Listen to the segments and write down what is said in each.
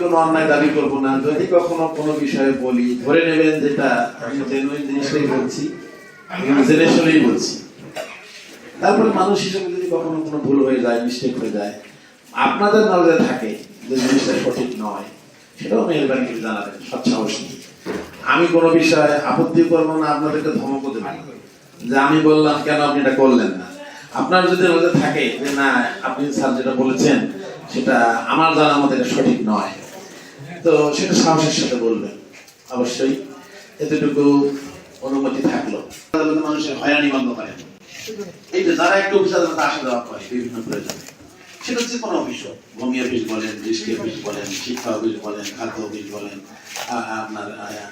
কোনো অন্যায় দাবি করব না। যদি কখনো কোনো বিষয়ে বলি, ধরে নেবেন যেটা আমি জেনুইন জিনিসটাই বলছি, জেনে শুনেই বলছি। তারপরে মানুষ হিসেবে যদি কখনো কোনো ভুল হয়ে যায়, মিস্টেক হয়ে যায়, আপনাদের নজরে থাকে যে জিনিসটা সঠিক নয়, সেটাও মেহরবানি করে জানাবেন সৎসাহস নিয়ে। আমি কোনো বিষয়ে আপত্তি করবো না, আপনাদেরকে ধমকও দেবো না যে আমি বললাম কেন আপনি এটা করলেন না। আপনার যদি নজরে থাকে যে না, আপনি স্যার যেটা বলেছেন সেটা আমার জানা মতে সঠিক নয়, তো সেটা সাহসের সাথে বলবেন অবশ্যই। এতটুকু অনুমতি থাকলো। মানুষের হয়রানি বন্ধ করে, এই যে যারা একটু অফিস আদালতে আসা যাওয়া করে বিভিন্ন প্রয়োজনে, সেটা হচ্ছে কোনো অফিস, ভূমি অফিস বলেন, দৃষ্টি অফিস বলেন, শিক্ষা অফিস বলেন, খাদ্য অফিস বলেন, আপনার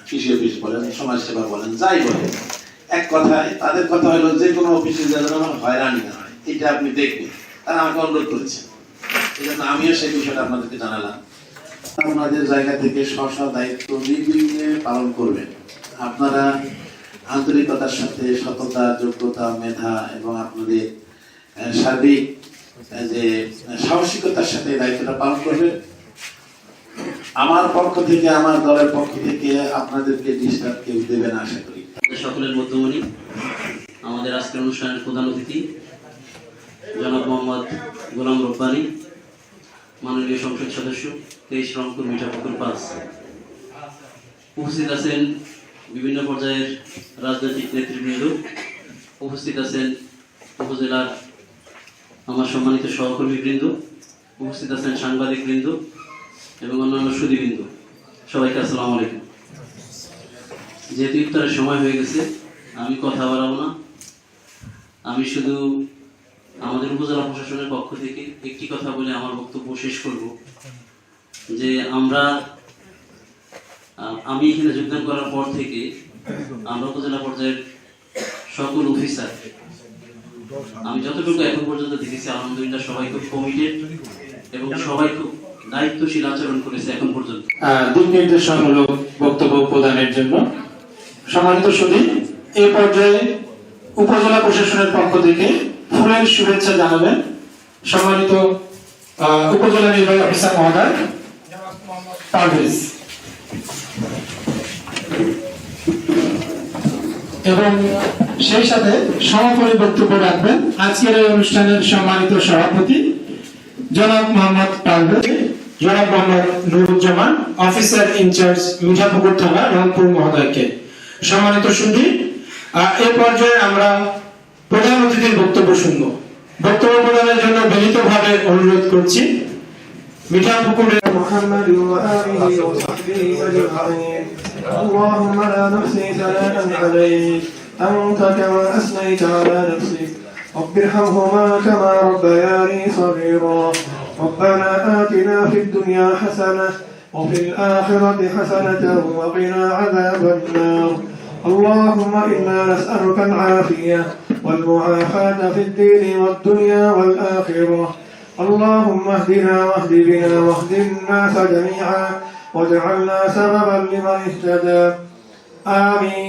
কৃষি অফিস বলেন, সমাজ সেবা বলেন, যাই বলেন, এক কথায় তাদের কথা হলো যে কোনো অফিসে যেন আমার হয়রানি না হয়, এটা আপনি দেখবেন। তারা আমাকে অনুরোধ করেছে, এই জন্য আমিও সেই বিষয়টা আপনাদেরকে জানালাম। আপনাদের জায়গা থেকে স্ব দায়িত্ব নির্বিঘ্নে পালন করবেন। আপনারা আন্তরিকতার সাথে, সততা, যোগ্যতা, মেধা এবং আপনাদের সার্বিক যে সাহসিকতার সাথে দায়িত্বটা পালন করবেন। আমার পক্ষ থেকে, আমার দলের পক্ষ থেকে আপনাদেরকে ডিস্টার্ব কেউ দেবে না আশা করি। সকলের মধ্যমণি আমাদের আজকের অনুষ্ঠানের প্রধান অতিথি জনাব মোহাম্মদ গোলাম রব্বানী, মাননীয় সংসদ সদস্য 23 রংপুর মিঠাপুকুর 5। উপস্থিত আছেন বিভিন্ন পর্যায়ের রাজনৈতিক নেতৃবৃন্দ, উপস্থিত আছেন উপজেলার আমার সম্মানিত সহকর্মীবৃন্দ, উপস্থিত আছেন সাংবাদিকবৃন্দ এবং অন্যান্য সুধীবৃন্দ, সবাইকে আসসালামু আলাইকুম। যেহেতু ইফতারের সময় হয়ে গেছে, আমি কথা বাড়াবো না। আমি শুধু আমাদের উপজেলা প্রশাসনের পক্ষ থেকে একটি কথা বলে আমার বক্তব্য শেষ করব, যে আমি এখানে যোগদান করার পর থেকে আমরা উপজেলা পর্যায়ের সকল অফিসার, আমি যতটুকু এখন পর্যন্ত দেখেছি, আলহামদুলিল্লাহ সবাই খুব কমিটেড এবং সবাই খুব দায়িত্বশীল আচরণ করেছে এখন পর্যন্ত। দিক নির্দেশনামূলক বক্তব্য প্রদানের জন্য সম্মানিত সুধী, এই পর্যায়ে উপজেলা প্রশাসনের পক্ষ থেকে ফুলের শুভেচ্ছা জানাবেন সম্মানিত উপজেলা নির্বাহী অফিসার মহোদয় পারভেজ, এবং সেই সাথে সমাপনী বক্তব্য রাখবেন আজকের এই অনুষ্ঠানের সম্মানিত সভাপতি জনাব মোহাম্মদ পারভেজ, জনাব মোহাম্মদ নুরুজ্জামান, অফিসার ইনচার্জ মিঠাপুকুর থানা রংপুর মহোদয়কে। সম্মানিত সুধী, এই পর্যায়ে আমরা প্রধান অতিথির বক্তব্য শুনব। বক্তব্য প্রদানের জন্য বিনীতভাবে অনুরোধ করছি মিঠাপুকুরের محمد وآله وصحبه أجمعين. اللهم لا نحصي ثناء عليك أنت كما أثنيت على نفسك. رب ارحمهما كما ربياني صغيرا. ربنا آتنا في الدنيا حسنة وفي الآخرة حسنة وقنا عذاب النار. اللهم إنا نسألك العافية والمعافاة في الدين والدنيا والآخرة. اللهم اهدنا واهد بنا واهد الناس جميعا واجعلنا سببا لمن اهتدى. آمين.